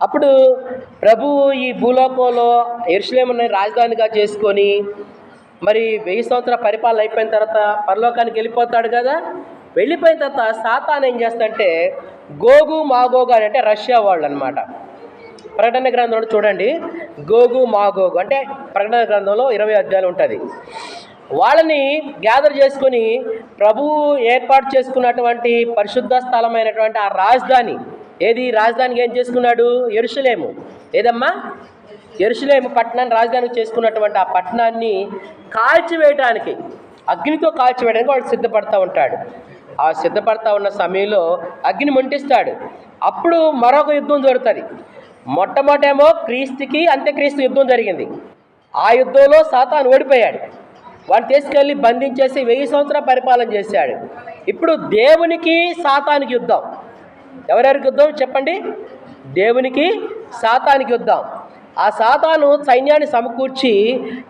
అప్పుడు ప్రభువు ఈ భూలోకంలో యెరూషలేముని రాజధానిగా చేసుకొని మరి 1000 సంవత్సరాల పరిపాలన అయిపోయిన తర్వాత పరలోకానికి వెళ్ళిపోతాడు కదా. వెళ్ళిపోయిన తర్వాత సాతాను ఏం చేస్తాడంటే గోగు మాగోగు అని, అంటే రష్యా వాళ్ళు అనమాట. ప్రకటన గ్రంథంలో చూడండి, గోగు మాగోగు అంటే ప్రకటన గ్రంథంలో 20 అధ్యాయాలు ఉంటుంది. వాళ్ళని గ్యాదర్ చేసుకొని ప్రభువు ఏర్పాటు చేసుకున్నటువంటి పరిశుద్ధ స్థలమైనటువంటి ఆ రాజధాని రాజధానికి ఏం చేసుకున్నాడు? యెరూషలేము. ఏదమ్మా? యెరూషలేము పట్టణాన్ని రాజధానికి చేసుకున్నటువంటి ఆ పట్టణాన్ని కాల్చివేయటానికి, అగ్నితో కాల్చివేయడానికి వాడు సిద్ధపడతా ఉంటాడు. ఆ సిద్ధపడతా ఉన్న సమయంలో అగ్ని మంటిస్తాడు. అప్పుడు మరొక యుద్ధం జరుగుతుంది. మొట్టమొదటేమో క్రీస్తుకి అంత్యక్రీస్తు యుద్ధం జరిగింది. ఆ యుద్ధంలో సాతాను ఓడిపోయాడు. వాడిని తీసుకెళ్ళి బంధించేసి 1000 సంవత్సరాల పరిపాలన చేశాడు. ఇప్పుడు దేవునికి సాతానికి యుద్ధం. ఎవరెవరికి యుద్ధం చెప్పండి? దేవునికి సాతానికి యుద్ధం. ఆ సాతాను సైన్యాన్ని సమకూర్చి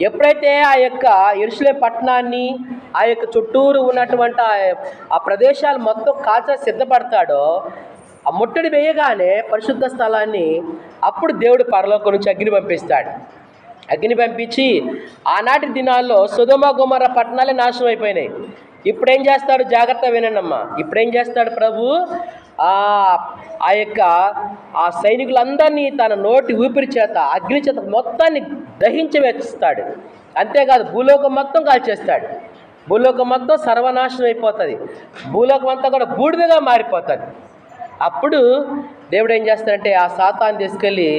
ఎప్పుడైతే ఆ యొక్క యెరూషలేము పట్టణాన్ని, ఆ యొక్క చుట్టూరు ఉన్నటువంటి ఆ ప్రదేశాలు మొత్తం కాల్చ సిద్ధపడతాడో, ఆ ముట్టడి వేయగానే పరిశుద్ధ స్థలాన్ని, అప్పుడు దేవుడు పరలోకం నుంచి అగ్ని పంపిస్తాడు. అగ్ని పంపించి ఆనాటి దినాల్లో సొదొమ గొమొర్రా పట్టణాలే నాశనం అయిపోయినాయి. ఇప్పుడేం చేస్తాడు? జాగ్రత్త వినండమ్మా. ఇప్పుడేం చేస్తాడు ప్రభు? ఆ యొక్క ఆ సైనికులందరినీ తన నోటి ఊపిరి చేత, అగ్ని చేత మొత్తాన్ని దహించి వేస్తాడు. అంతేకాదు భూలోకం మొత్తం కాల్చేస్తాడు. భూలోకం మొత్తం సర్వనాశనం అయిపోతుంది. భూలోకం అంతా కూడా బూడిదగా మారిపోతుంది. అప్పుడు దేవుడు ఏం చేస్తాడంటే ఆ సాతాన్ని తీసుకెళ్ళి,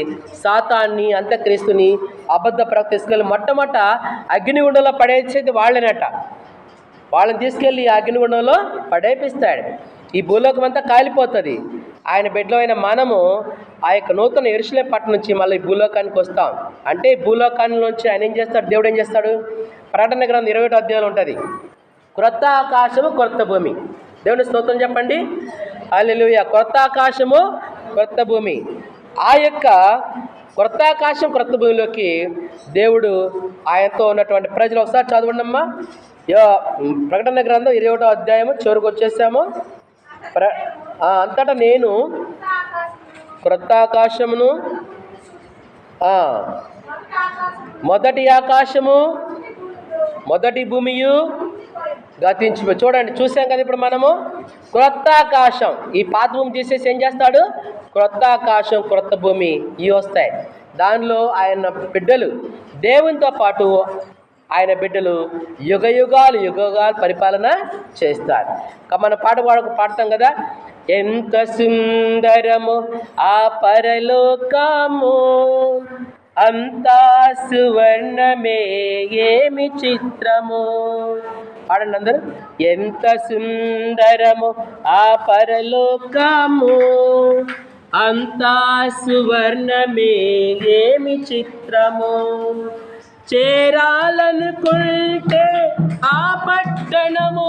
సాతాన్ని అంత్యక్రీస్తుని అబద్ధ ప్రవక్త తీసుకెళ్ళి మొట్టమొదట అగ్నిగుండంలో పడేసేది వాళ్ళనట. వాళ్ళని తీసుకెళ్ళి ఆ అగ్నిగుండంలో పడేపిస్తాడు. ఈ భూలోకం అంతా కాలిపోతుంది. ఆయన బిడ్డలో అయిన మనము ఆ యొక్క నూతన యెరూషలేము పట్టణం నుంచి మళ్ళీ భూలోకానికి వస్తాం. అంటే ఈ భూలోకాన్ని నుంచి ఆయన ఏం చేస్తాడు? దేవుడు ఏం చేస్తాడు? ప్రకటన గ్రంథం 21 అధ్యాయం ఉంటుంది. క్రొత్త ఆకాశము, క్రొత్త భూమి. దేవుని స్తోత్రం చెప్పండి. హల్లెలూయా. క్రొత్త ఆకాశము, క్రొత్త భూమి. ఆ యొక్క క్రొత్త ఆకాశం, క్రొత్త భూమిలోకి దేవుడు ఆయనతో ఉన్నటువంటి ప్రజలు, ఒకసారి చదవండమ్మా. ప్రకటన గ్రంథం 21 అధ్యాయము చివరికి వచ్చేసాము. అంతటా నేను క్రొత్త ఆకాశమును, మొదటి ఆకాశము, మొదటి భూమియు గతించిపోయి. చూడండి, చూసాం కదా ఇప్పుడు మనము క్రొత్త ఆకాశం. ఈ పాత భూమి తీసేసి ఏం చేస్తాడు? క్రొత్త ఆకాశం, క్రొత్త భూమి ఇవి వస్తాయి. దానిలో ఆయన బిడ్డలు, దేవునితో పాటు ఆయన బిడ్డలు యుగాలు పరిపాలన చేస్తారు. మనం పాడతాం కదా, ఎంత సుందరము ఆ పరలోకము, అంతా సువర్ణమే ఏమి చిత్రము. పాడండి అందరూ. ఎంత సుందరము ఆ పరలోకము, అంతా సువర్ణమే ఏమి చిత్రము. చేరాలనుకుంటే ఆ పట్టణము,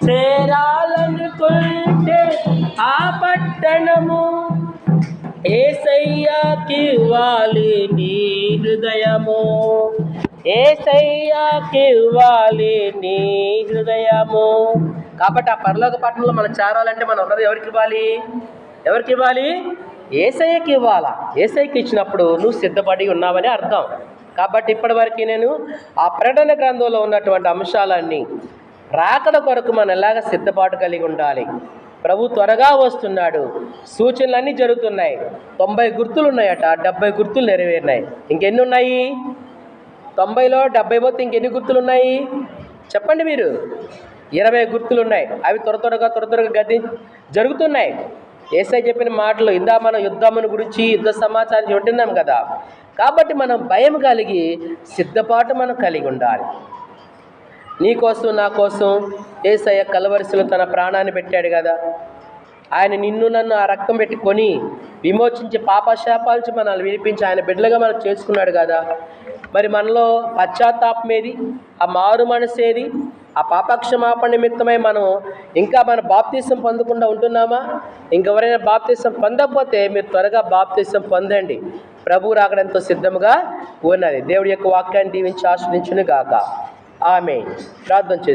చేరాలనుకుంటే ఆ పట్టణము, యేసయ్యాకి ఇవ్వాలి నీ హృదయము, యేసయ్యాకి ఇవ్వాలి నీ హృదయము. కాబట్టి ఆ పరలోక పట్టణంలో మనం చేరాలంటే మన హృదయం ఎవరికి ఇవ్వాలి? ఎవరికి ఇవ్వాలి? యేసయ్యకి ఇవ్వాలా. యేసయ్యకి ఇచ్చినప్పుడు నువ్వు సిద్ధపడి ఉన్నావని అర్థం. కాబట్టి ఇప్పటివరకు నేను ఆ ప్రకటన గ్రంథంలో ఉన్నటువంటి అంశాలన్నీ రాకడ కొరకు మనం ఎలాగ సిద్ధపాటు కలిగి ఉండాలి. ప్రభు త్వరగా వస్తున్నాడు. సూచనలన్నీ జరుగుతున్నాయి. 90 గుర్తులు ఉన్నాయట, 70 గుర్తులు నెరవేరినాయి. ఇంకెన్ని ఉన్నాయి? 90లో 70 పోతే ఇంకెన్ని గుర్తులు ఉన్నాయి చెప్పండి మీరు? 20 గుర్తులు ఉన్నాయి. అవి త్వరగా గది జరుగుతున్నాయి. యేసయ్య చెప్పిన మాటలు మనం యుద్ధమును గురించి, యుద్ధ సమాచారం వింటున్నాం కదా. కాబట్టి మనం భయం కలిగి సిద్ధపాటు మనం కలిగి ఉండాలి. నీ కోసం, నా కోసం యేసయ్య కలవరిశిలో తన ప్రాణాన్ని పెట్టాడు కదా. ఆయన నిన్ను నన్ను ఆ రక్తం పెట్టి కొని విమోచించి పాపశాపాల నుంచి మనల్ని విడిపించి ఆయన బిడ్డలుగా మనం చేసుకున్నాడు కదా. మరి మనలో పశ్చాత్తాపం ఏది? ఆ మారు మనసు ఏది? ఆ పాపక్షమాపణ నిమిత్తమై మనం ఇంకా మన బాప్తీసం పొందకుండా ఉంటున్నామా? ఇంకెవరైనా బాప్తీసం పొందకపోతే మీరు త్వరగా బాప్తీసం పొందండి. ప్రభు రాకడంతో సిద్ధముగా ఉన్నది. దేవుడి యొక్క వాక్యాన్ని దీవించి ఆస్వాదించును గాక. ఆమేన్. ప్రార్థన చేసి